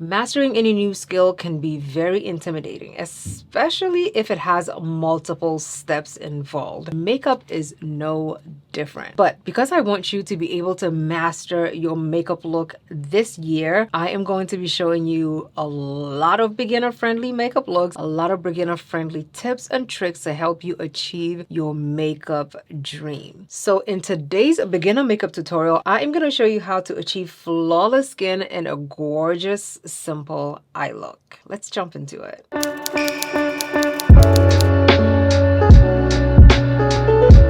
Mastering any new skill can be very intimidating, especially if it has multiple steps involved. Makeup is no different. But because I want you to be able to master your makeup look this year, I am going to be showing you a lot of beginner-friendly makeup looks, a lot of beginner-friendly tips and tricks to help you achieve your makeup dream. So in today's beginner makeup tutorial, I am going to show you how to achieve flawless skin and a gorgeous, simple eye look. Let's jump into it.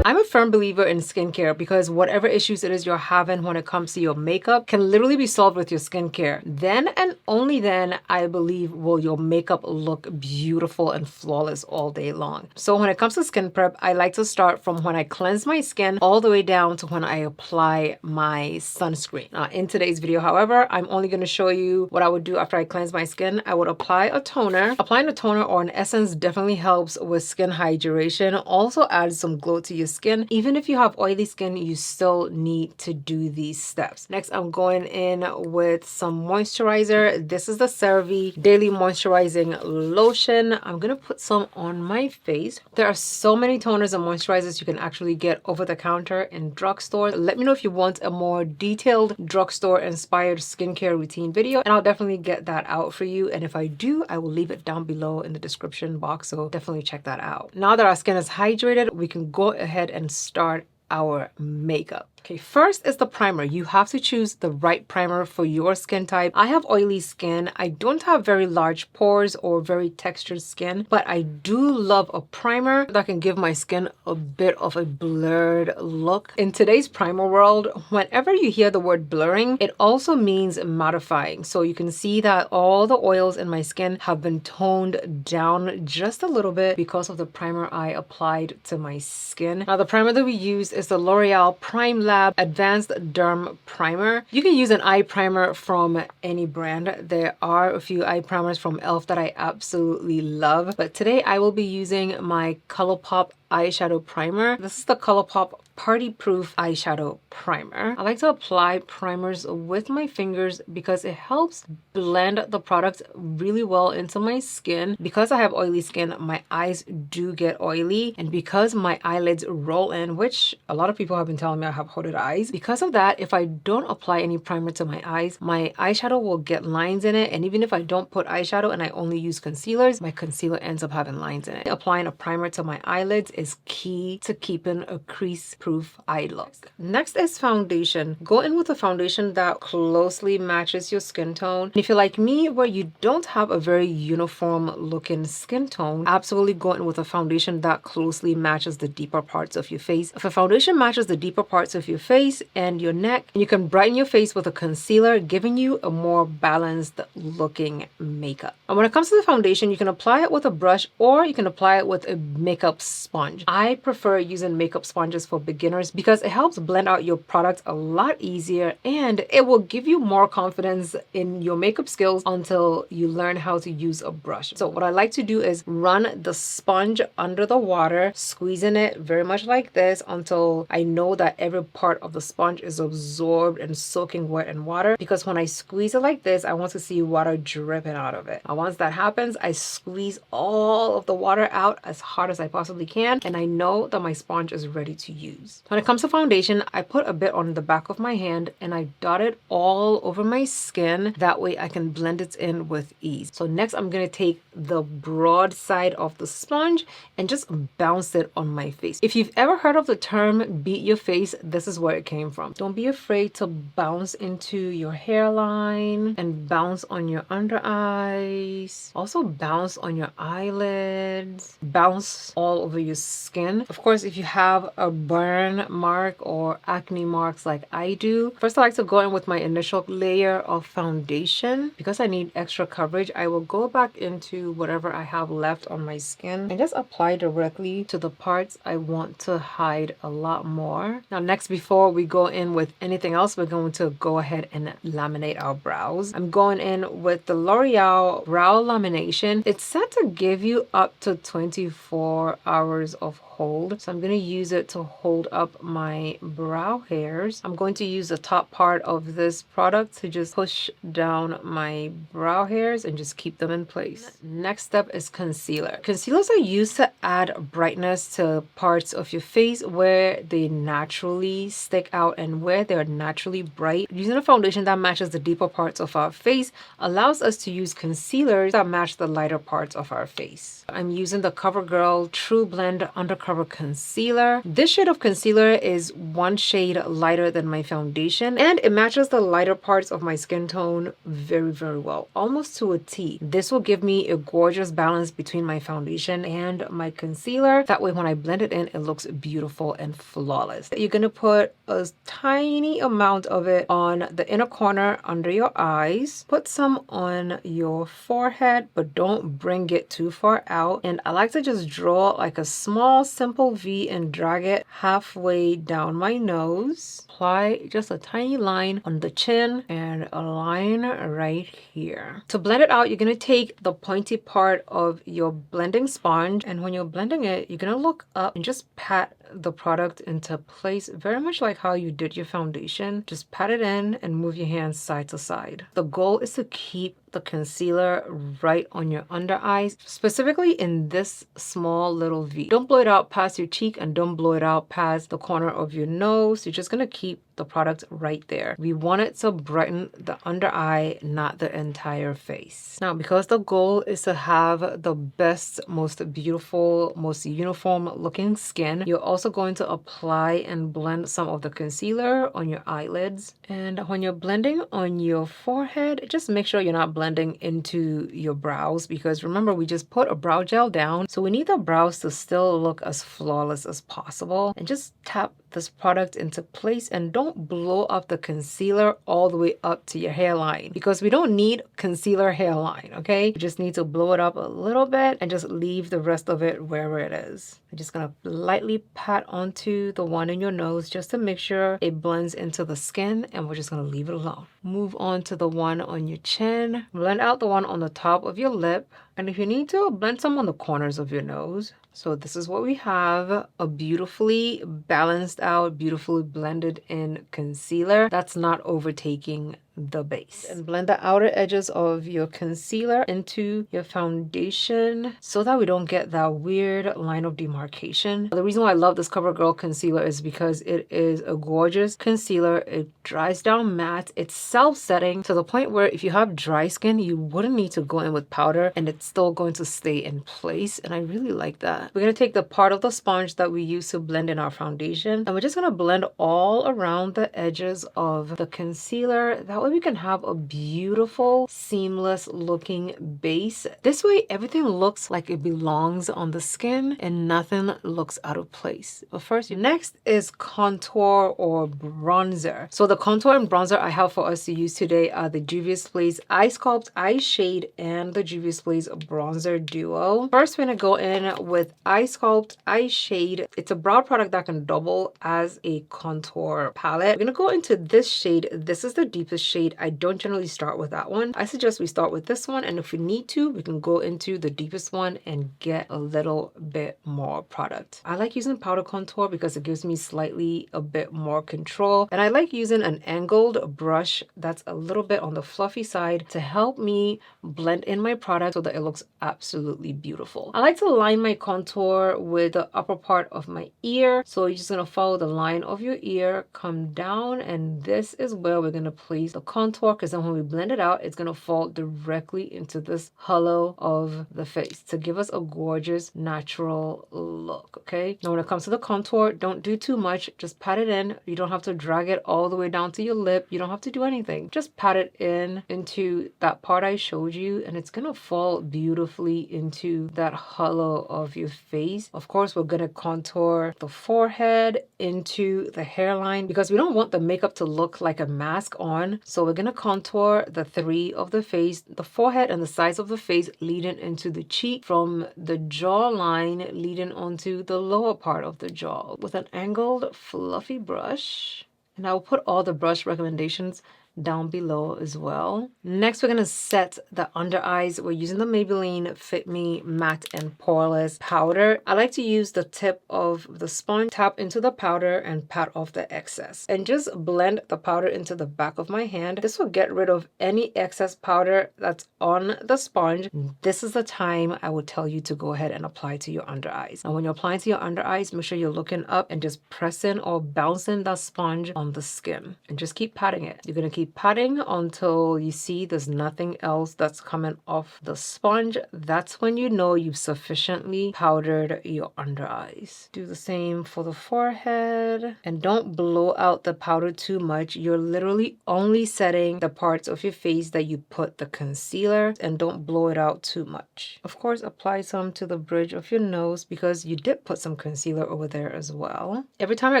I'm a firm believer in skincare because whatever issues it is you're having when it comes to your makeup can literally be solved with your skincare. Then and only then, I believe, will your makeup look beautiful and flawless all day long. So when it comes to skin prep, I like to start from when I cleanse my skin all the way down to when I apply my sunscreen. In today's video, however, I'm only going to show you what I would do after I cleanse my skin. I would apply a toner. Applying a toner or an essence definitely helps with skin hydration. Also adds some glow to your skin. Even if you have oily skin, you still need to do these steps. Next, I'm going in with some moisturizer. This is the CeraVe Daily Moisturizing Lotion. I'm going to put some on my face. There are so many toners and moisturizers you can actually get over the counter in drugstores. Let me know if you want a more detailed drugstore inspired skincare routine video, and I'll definitely get that out for you. And if I do, I will leave it down below in the description box, so definitely check that out. Now that our skin is hydrated, we can go ahead and start our makeup. Okay, first is the primer. You have to choose the right primer for your skin type. I have oily skin. I don't have very large pores or very textured skin, but I do love a primer that can give my skin a bit of a blurred look. In today's primer world, whenever you hear the word blurring, it also means mattifying. So you can see that all the oils in my skin have been toned down just a little bit because of the primer I applied to my skin. Now, the primer that we use is the L'Oreal Prime Lab Advanced Derm Primer. You can use an eye primer from any brand. There are a few eye primers from e.l.f. that I absolutely love, but today I will be using my ColourPop eyeshadow primer. This is the ColourPop Party Proof eyeshadow primer. I like to apply primers with my fingers because it helps blend the product really well into my skin. Because I have oily skin, my eyes do get oily, and because my eyelids roll in, which a lot of people have been telling me I have hooded eyes, because of that, if I don't apply any primer to my eyes, my eyeshadow will get lines in it, and even if I don't put eyeshadow and I only use concealers, my concealer ends up having lines in it. Applying a primer to my eyelids is key to keeping a crease-proof eye look. Next is foundation. Go in with a foundation that closely matches your skin tone. And if you're like me, where you don't have a very uniform looking skin tone, absolutely go in with a foundation that closely matches the deeper parts of your face. If a foundation matches the deeper parts of your face and your neck, you can brighten your face with a concealer, giving you a more balanced looking makeup. And when it comes to the foundation, you can apply it with a brush or you can apply it with a makeup sponge. I prefer using makeup sponges for beginners because it helps blend out your product a lot easier, and it will give you more confidence in your makeup skills until you learn how to use a brush. So what I like to do is run the sponge under the water, squeezing it very much like this until I know that every part of the sponge is absorbed and soaking wet in water, because when I squeeze it like this, I want to see water dripping out of it. And once that happens, I squeeze all of the water out as hard as I possibly can, and I know that my sponge is ready to use. When it comes to foundation, I put a bit on the back of my hand and I dot it all over my skin. That way I can blend it in with ease. So next I'm going to take the broad side of the sponge and just bounce it on my face. If you've ever heard of the term beat your face, this is where it came from. Don't be afraid to bounce into your hairline and bounce on your under eyes. Also bounce on your eyelids. Bounce all over your skin. Of course, if you have a burn mark or acne marks like I do, first I like to go in with my initial layer of foundation. Because I need extra coverage, I will go back into whatever I have left on my skin and just apply directly to the parts I want to hide a lot more. Now next, before we go in with anything else, we're going to go ahead and laminate our brows. I'm going in with the L'Oreal Brow Lamination. It's set to give you up to 24 hours of hold. So I'm going to use it to hold up my brow hairs. I'm going to use the top part of this product to just push down my brow hairs and just keep them in place. Next step is concealer. Concealers are used to add brightness to parts of your face where they naturally stick out and where they're naturally bright. Using a foundation that matches the deeper parts of our face allows us to use concealers that match the lighter parts of our face. I'm using the CoverGirl True Blend Undercover Concealer. This shade of concealer is one shade lighter than my foundation, and it matches the lighter parts of my skin tone very, very well, almost to a T. This will give me a gorgeous balance between my foundation and my concealer. That way when I blend it in, it looks beautiful and flawless. You're going to put a tiny amount of it on the inner corner under your eyes. Put some on your forehead, but don't bring it too far out. And I like to just draw like a small simple V and drag it halfway down my nose. Apply just a tiny line on the chin and a line right here. To blend it out, you're going to take the pointy part of your blending sponge, and when you're blending it, you're going to look up and just pat the product into place, very much like how you did your foundation. Just pat it in and move your hands side to side. The goal is to keep the concealer right on your under eyes, specifically in this small little V. Don't blow it out past your cheek and don't blow it out past the corner of your nose. You're just gonna keep the product right there. We want it to brighten the under eye, not the entire face. Now, because the goal is to have the best, most beautiful, most uniform looking skin, you're also going to apply and blend some of the concealer on your eyelids. And when you're blending on your forehead, just make sure you're not blending into your brows, because remember, we just put a brow gel down, so we need the brows to still look as flawless as possible. And just tap this product into place and don't blow up the concealer all the way up to your hairline, because we don't need concealer hairline, okay? You just need to blow it up a little bit and just leave the rest of it wherever it is. I'm just gonna lightly pat onto the one in your nose just to make sure it blends into the skin, and we're just gonna leave it alone. Move on to the one on your chin. Blend out the one on the top of your lip, and if you need to, blend some on the corners of your nose. So this is what we have, a beautifully balanced out, beautifully blended in concealer that's not overtaking the base. And blend the outer edges of your concealer into your foundation so that we don't get that weird line of demarcation. The reason why I love this CoverGirl concealer is because it is a gorgeous concealer. It dries down matte. It's self-setting to the point where if you have dry skin, you wouldn't need to go in with powder and it's still going to stay in place. And I really like that. We're going to take the part of the sponge that we use to blend in our foundation, and we're just going to blend all around the edges of the concealer. That way we can have a beautiful, seamless looking base. This way everything looks like it belongs on the skin and nothing looks out of place. But first, next is contour or bronzer. So the contour and bronzer I have for us to use today are the Juvia's Place Eye Sculpt Eye Shade and the Juvia's Place Bronzer Duo. First, we're gonna go in with Eye Sculpt Eye Shade. It's a brow product that can double as a contour palette. We're gonna go into this shade. This is the deepest shade. I don't generally start with that one. I suggest we start with this one, and if we need to, we can go into the deepest one and get a little bit more product. I like using powder contour because it gives me slightly a bit more control, and I like using an angled brush that's a little bit on the fluffy side to help me blend in my product so that it looks absolutely beautiful. I like to line my contour with the upper part of my ear, so you're just gonna follow the line of your ear, come down, and this is where we're gonna place the contour, because then when we blend it out, it's gonna fall directly into this hollow of the face to give us a gorgeous natural look. Okay, now when it comes to the contour, don't do too much, just pat it in. You don't have to drag it all the way down to your lip. You don't have to do anything, just pat it in into that part I showed you, and it's gonna fall beautifully into that hollow of your face. Of course, we're gonna contour the forehead into the hairline because we don't want the makeup to look like a mask on. So we're gonna contour the three of the face, the forehead and the sides of the face leading into the cheek, from the jawline leading onto the lower part of the jaw with an angled fluffy brush. And I will put all the brush recommendations down below as well. Next, we're going to set the under eyes. We're using the Maybelline Fit Me Matte and Poreless powder. I like to use the tip of the sponge, tap into the powder and pat off the excess. And just blend the powder into the back of my hand. This will get rid of any excess powder that's on the sponge. This is the time I would tell you to go ahead and apply to your under eyes. And when you're applying to your under eyes, make sure you're looking up and just pressing or bouncing that sponge on the skin. And just keep patting it. You're going to keep patting until you see there's nothing else that's coming off the sponge. That's when you know you've sufficiently powdered your under eyes. Do the same for the forehead. And don't blow out the powder too much. You're literally only setting the parts of your face that you put the concealer, and don't blow it out too much. Of course, apply some to the bridge of your nose because you did put some concealer over there as well. Every time I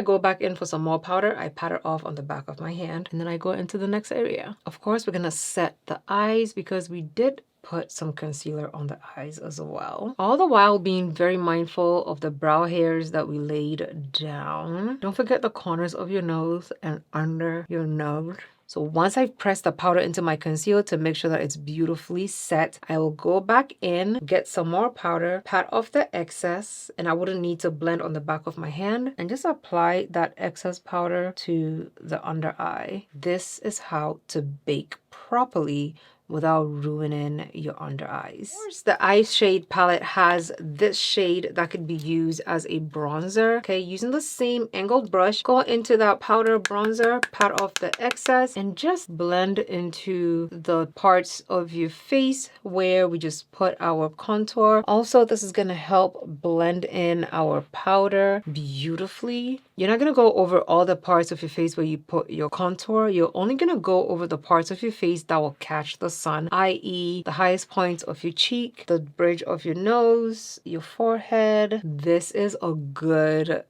go back in for some more powder, I pat it off on the back of my hand, and then I go into the next area. Of course, we're gonna set the eyes because we did put some concealer on the eyes as well. All the while being very mindful of the brow hairs that we laid down. Don't forget the corners of your nose and under your nose. So once I've pressed the powder into my concealer to make sure that it's beautifully set, I will go back in, get some more powder, pat off the excess, and I wouldn't need to blend on the back of my hand, and just apply that excess powder to the under eye. This is how to bake properly without ruining your under eyes. Of course, the eye shade palette has this shade that could be used as a bronzer. Okay, using the same angled brush, go into that powder bronzer, pat off the excess, and just blend into the parts of your face where we just put our contour. Also, this is gonna help blend in our powder beautifully. You're not gonna go over all the parts of your face where you put your contour. You're only gonna go over the parts of your face that will catch the sun, i.e. the highest points of your cheek, the bridge of your nose, your forehead. This is a good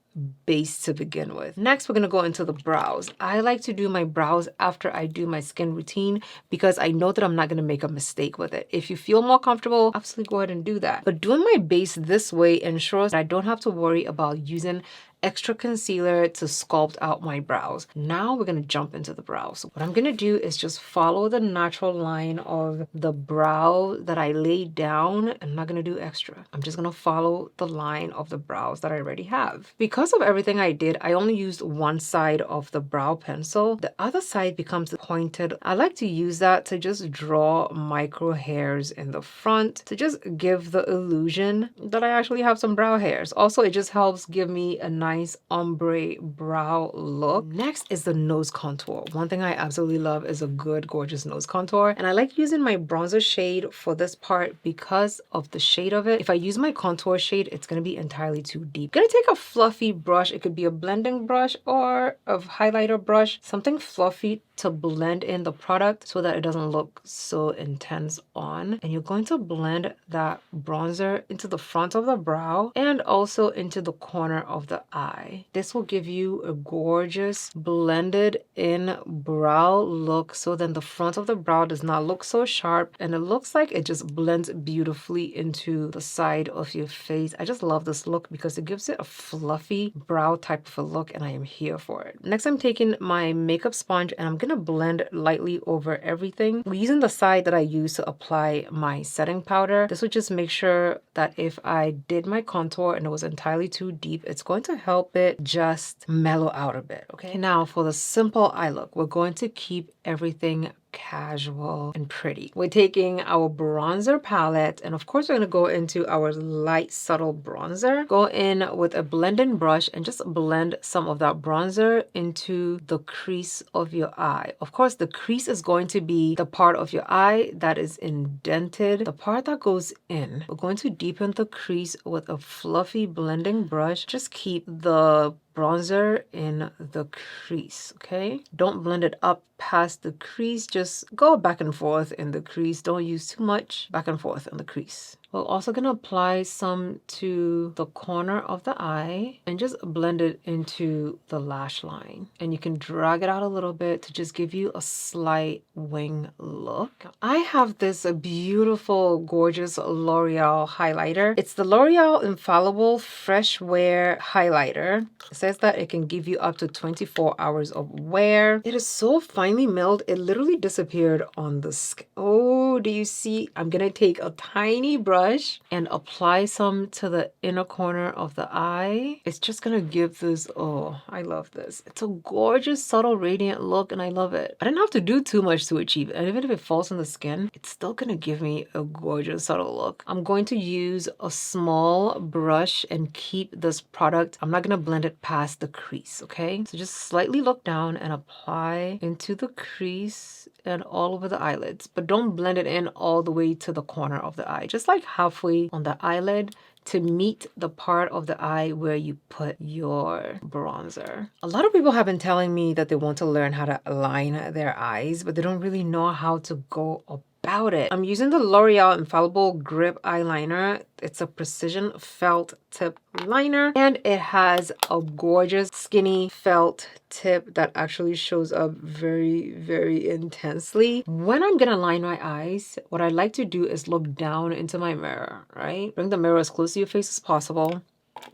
base to begin with. Next, we're going to go into the brows. I like to do my brows after I do my skin routine because I know that I'm not going to make a mistake with it. If you feel more comfortable, absolutely go ahead and do that. But doing my base this way ensures that I don't have to worry about using extra concealer to sculpt out my brows. Now we're going to jump into the brows. What I'm going to do is just follow the natural line of the brow that I laid down. I'm not going to do extra. I'm just going to follow the line of the brows that I already have. Because of everything I did, I only used one side of the brow pencil. The other side becomes pointed. I like to use that to just draw micro hairs in the front to just give the illusion that I actually have some brow hairs. Also, it just helps give me a nice ombre brow look. Next is the nose contour. One thing I absolutely love is a good, gorgeous nose contour. And I like using my bronzer shade for this part because of the shade of it. If I use my contour shade, it's going to be entirely too deep. I'm going to take a fluffy brush. It could be a blending brush or a highlighter brush, something fluffy to blend in the product so that it doesn't look so intense on. And you're going to blend that bronzer into the front of the brow and also into the corner of the eye. This will give you a gorgeous blended in brow look, so then the front of the brow does not look so sharp and it looks like it just blends beautifully into the side of your face. I just love this look because it gives it a fluffy brow type of a look, and I am here for it. Next, I'm taking my makeup sponge and I'm gonna blend lightly over everything. We're using the side that I use to apply my setting powder. This would just make sure that if I did my contour and it was entirely too deep, it's going to help it just mellow out a bit. Okay, now for the simple eye look, we're going to keep everything casual and pretty. We're taking our bronzer palette, and of course we're going to go into our light subtle bronzer. Go in with a blending brush and just blend some of that bronzer into the crease of your eye. Of course, the crease is going to be the part of your eye that is indented, the part that goes in. We're going to deepen the crease with a fluffy blending brush. Just keep the bronzer in the crease, okay? Don't blend it up past the crease. Just go back and forth in the crease. Don't use too much. Back and forth in the crease. We're also going to apply some to the corner of the eye and just blend it into the lash line. And you can drag it out a little bit to just give you a slight wing look. I have this beautiful, gorgeous L'Oreal highlighter. It's the L'Oreal Infallible Fresh Wear Highlighter. It says that it can give you up to 24 hours of wear. It is so finely milled, it literally disappeared on the skin. Oh, do you see? I'm gonna take a tiny brush and apply some to the inner corner of the eye. It's just gonna give this, oh, I love this. It's a gorgeous, subtle, radiant look, and I love it. I didn't have to do too much to achieve it, and even if it falls on the skin, it's still gonna give me a gorgeous, subtle look. I'm going to use a small brush and keep this product. I'm not gonna blend it past the crease, okay? So just slightly look down and apply into the crease and all over the eyelids, but don't blend it in all the way to the corner of the eye, just like halfway on the eyelid to meet the part of the eye where you put your bronzer. A lot of people have been telling me that they want to learn how to align their eyes, but they don't really know how to go about it. I'm using the L'Oreal Infallible Grip Eyeliner. It's a precision felt tip liner, and it has a gorgeous skinny felt tip that actually shows up very, very intensely. When I'm gonna line my eyes, what I like to do is look down into my mirror, right? Bring the mirror as close to your face as possible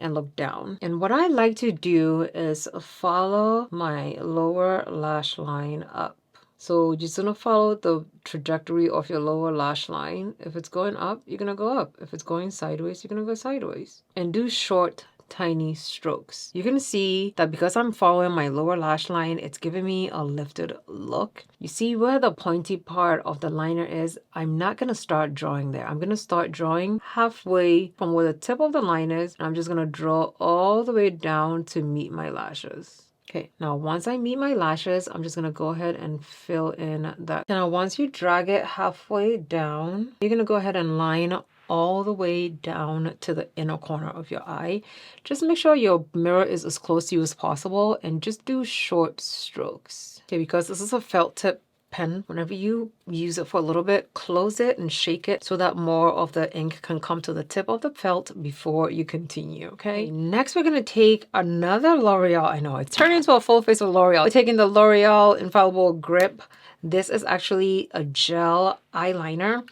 and look down. And what I like to do is follow my lower lash line up. So you're just gonna follow the trajectory of your lower lash line. If it's going up, you're gonna go up. If it's going sideways, you're gonna go sideways. And do short, tiny strokes. You can see that because I'm following my lower lash line, it's giving me a lifted look. You see where the pointy part of the liner is? I'm not gonna start drawing there. I'm gonna start drawing halfway from where the tip of the line is. And I'm just gonna draw all the way down to meet my lashes. Okay, now once I meet my lashes, I'm just gonna go ahead and fill in that. Now, once you drag it halfway down, you're gonna go ahead and line all the way down to the inner corner of your eye. Just make sure your mirror is as close to you as possible and just do short strokes. Okay, because this is a felt tip pen, whenever you use it for a little bit, close it and shake it so that more of the ink can come to the tip of the felt before you continue, okay? Next, we're gonna take another L'Oreal. I know, it's turning into a full face of L'Oreal. We're taking the L'Oreal Infallible Grip. This is actually a gel eyeliner,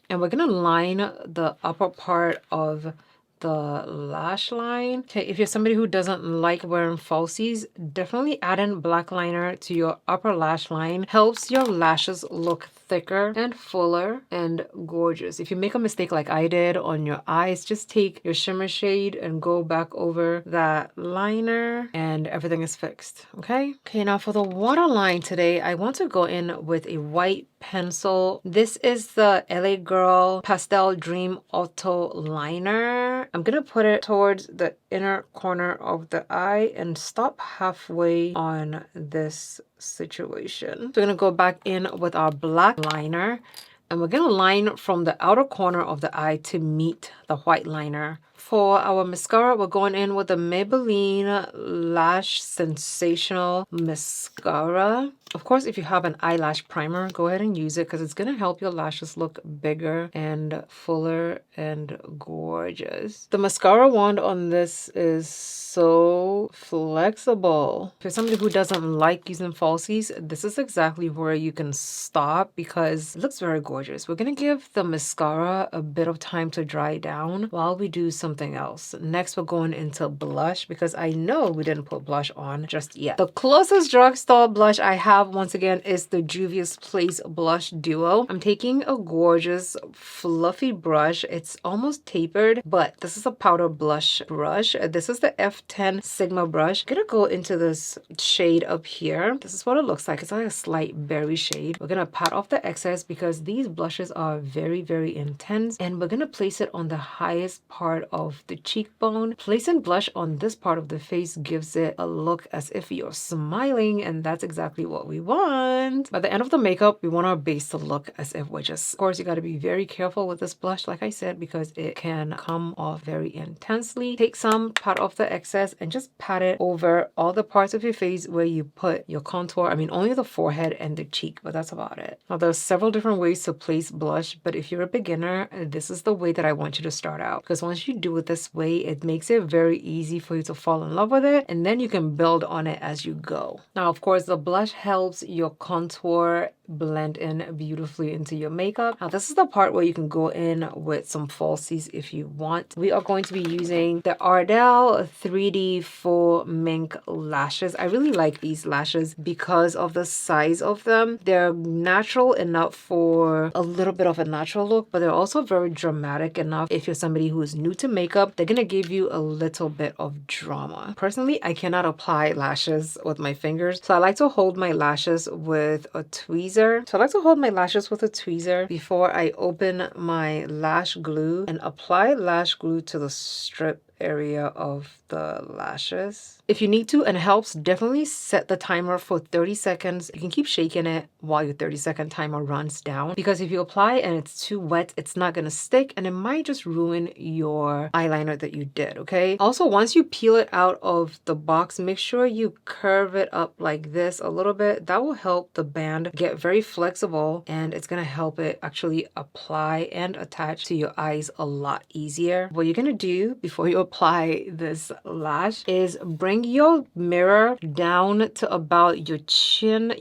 and we're gonna line the upper part of the lash line. Okay, if you're somebody who doesn't like wearing falsies, definitely add in black liner to your upper lash line. Helps your lashes look thicker and fuller and gorgeous. If you make a mistake like I did on your eyes, just take your shimmer shade and go back over that liner and everything is fixed, okay? Okay, now for the waterline today, I want to go in with a white pencil. This is the LA Girl Pastel Dream Auto Liner. I'm gonna put it towards the inner corner of the eye and stop halfway on this situation. So we're gonna go back in with our black liner and we're gonna line from the outer corner of the eye to meet the white liner. For our mascara, we're going in with the Maybelline Lash Sensational Mascara. Of course, if you have an eyelash primer, go ahead and use it because it's going to help your lashes look bigger and fuller and gorgeous. The mascara wand on this is so flexible. If you're somebody who doesn't like using falsies, this is exactly where you can stop because it looks very gorgeous. We're going to give the mascara a bit of time to dry down while we do something else. Next, we're going into blush because I know we didn't put blush on just yet. The closest drugstore blush I have, once again, is the Juvia's Place Blush Duo. I'm taking a gorgeous fluffy brush. It's almost tapered, but this is a powder blush brush. This is the F10 Sigma brush. I'm gonna go into this shade up here. This is what it looks like. It's like a slight berry shade. We're gonna pat off the excess because these blushes are very, very intense, and we're gonna place it on the highest part of of the cheekbone. Placing blush on this part of the face gives it a look as if you're smiling, and that's exactly what we want. By the end of the makeup, we want our base to look as if we're just, of course, you got to be very careful with this blush, like I said, because it can come off very intensely. Take some, pat off the excess, and just pat it over all the parts of your face where you put your contour. I mean, only the forehead and the cheek, but that's about it. Now, there's several different ways to place blush, but if you're a beginner, this is the way that I want you to start out, because once you do it this way, it makes it very easy for you to fall in love with it, and then you can build on it as you go. Now, of course, the blush helps your contour blend in beautifully into your makeup. Now, this is the part where you can go in with some falsies if you want. We are going to be using the Ardell 3D Full Mink lashes. I really like these lashes because of the size of them. They're natural enough for a little bit of a natural look, but they're also very dramatic enough. If you're somebody who is new to makeup, they're gonna give you a little bit of drama. Personally, I cannot apply lashes with my fingers, so I like to hold my lashes with a tweezer. So I like to hold my lashes with a tweezer before I open my lash glue and apply lash glue to the strip area of the lashes. If you need to and it helps, definitely set the timer for 30 seconds. You can keep shaking it while your 30-second timer runs down, because if you apply and it's too wet, it's not gonna stick and it might just ruin your eyeliner that you did, okay? Also, once you peel it out of the box, make sure you curve it up like this a little bit. That will help the band get very flexible, and it's gonna help it actually apply and attach to your eyes a lot easier. What you're gonna do before you apply this lash is bring your mirror down to about your chin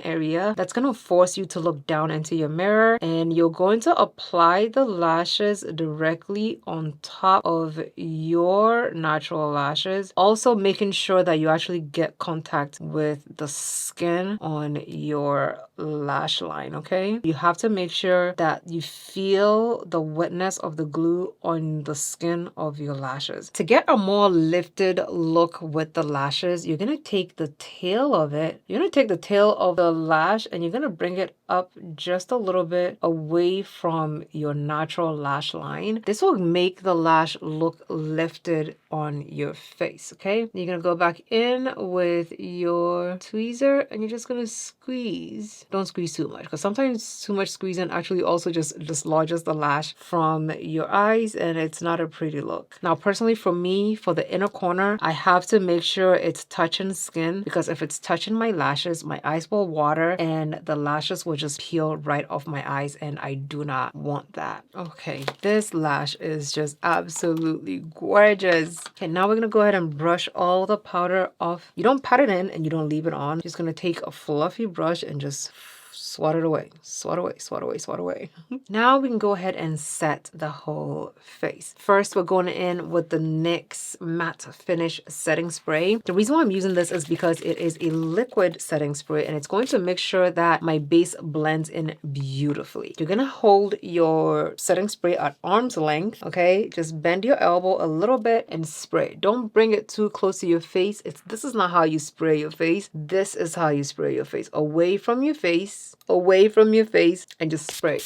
area. That's gonna force you to look down into your mirror, and you're going to apply the lashes directly on top of your natural lashes, also making sure that you actually get contact with the skin on your lash line, okay? You have to make sure that you feel the wetness of the glue on the skin of your lashes. To get a more lifted look with the lashes, you're gonna take the tail of it, you're gonna take the tail of the lash and you're gonna bring it up just a little bit away from your natural lash line. This will make the lash look lifted on your face, okay? You're gonna go back in with your tweezer and you're just gonna squeeze. Don't squeeze too much, because sometimes too much squeezing actually also just dislodges the lash from your eyes and it's not a pretty look. Now, personally for me, for the inner corner, I have to make sure it's touching skin, because if it's touching my lashes, my eyes will water and the lashes will just peel right off my eyes, and I do not want that. Okay, this lash is just absolutely gorgeous. Okay, now we're gonna go ahead and brush all the powder off. You don't pat it in and you don't leave it on. Just gonna take a fluffy brush and just swat it away, swat away, swat away, swat away. Now we can go ahead and set the whole face. First, we're going in with the NYX Matte Finish Setting Spray. The reason why I'm using this is because it is a liquid setting spray and it's going to make sure that my base blends in beautifully. You're gonna hold your setting spray at arm's length, okay? Just bend your elbow a little bit and spray. Don't bring it too close to your face. This is not how you spray your face. This is how you spray your face. Away from your face, and just spray.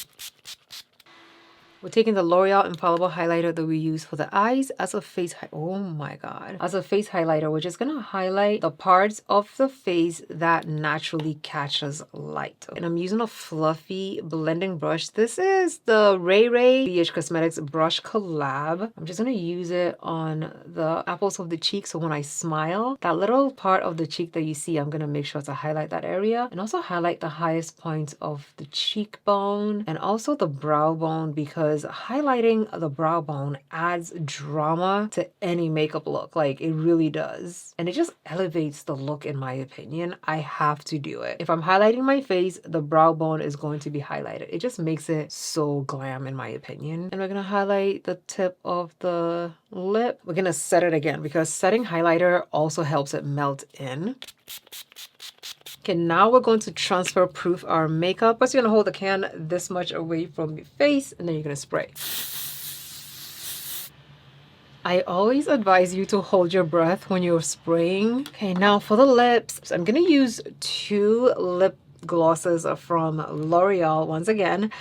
We're taking the L'Oreal Infallible Highlighter that we use for the eyes as a face as a face highlighter. We're just gonna highlight the parts of the face that naturally catches light. And I'm using a fluffy blending brush. This is the Ray BH Cosmetics Brush Collab. I'm just gonna use it on the apples of the cheek, so when I smile, that little part of the cheek that you see, I'm gonna make sure to highlight that area, and also highlight the highest points of the cheekbone and also the brow bone, because highlighting the brow bone adds drama to any makeup look. Like, it really does. And it just elevates the look, in my opinion. I have to do it. If I'm highlighting my face, the brow bone is going to be highlighted. It just makes it so glam, in my opinion. And we're gonna highlight the tip of the lip. We're gonna set it again, because setting highlighter also helps it melt in. Okay, now we're going to transfer proof our makeup. First, you're gonna hold the can this much away from your face, and then you're gonna spray. I always advise you to hold your breath when you're spraying. Okay, now for the lips, I'm gonna use two lip glosses from L'Oreal once again.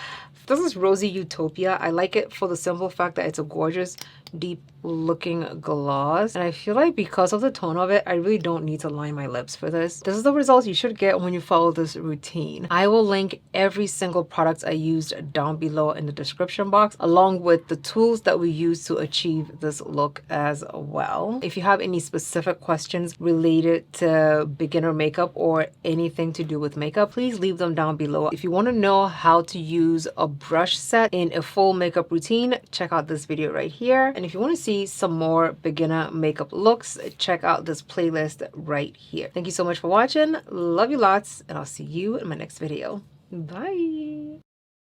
This is Rosy Utopia. I like it for the simple fact that it's a gorgeous, deep looking gloss. And I feel like because of the tone of it, I really don't need to line my lips for this. This is the results you should get when you follow this routine. I will link every single product I used down below in the description box, along with the tools that we use to achieve this look as well. If you have any specific questions related to beginner makeup or anything to do with makeup, please leave them down below. If you want to know how to use a brush set in a full makeup routine, check out this video right here. And if you want to see some more beginner makeup looks, check out this playlist right here. Thank you so much for watching. Love you lots, and I'll see you in my next video. Bye.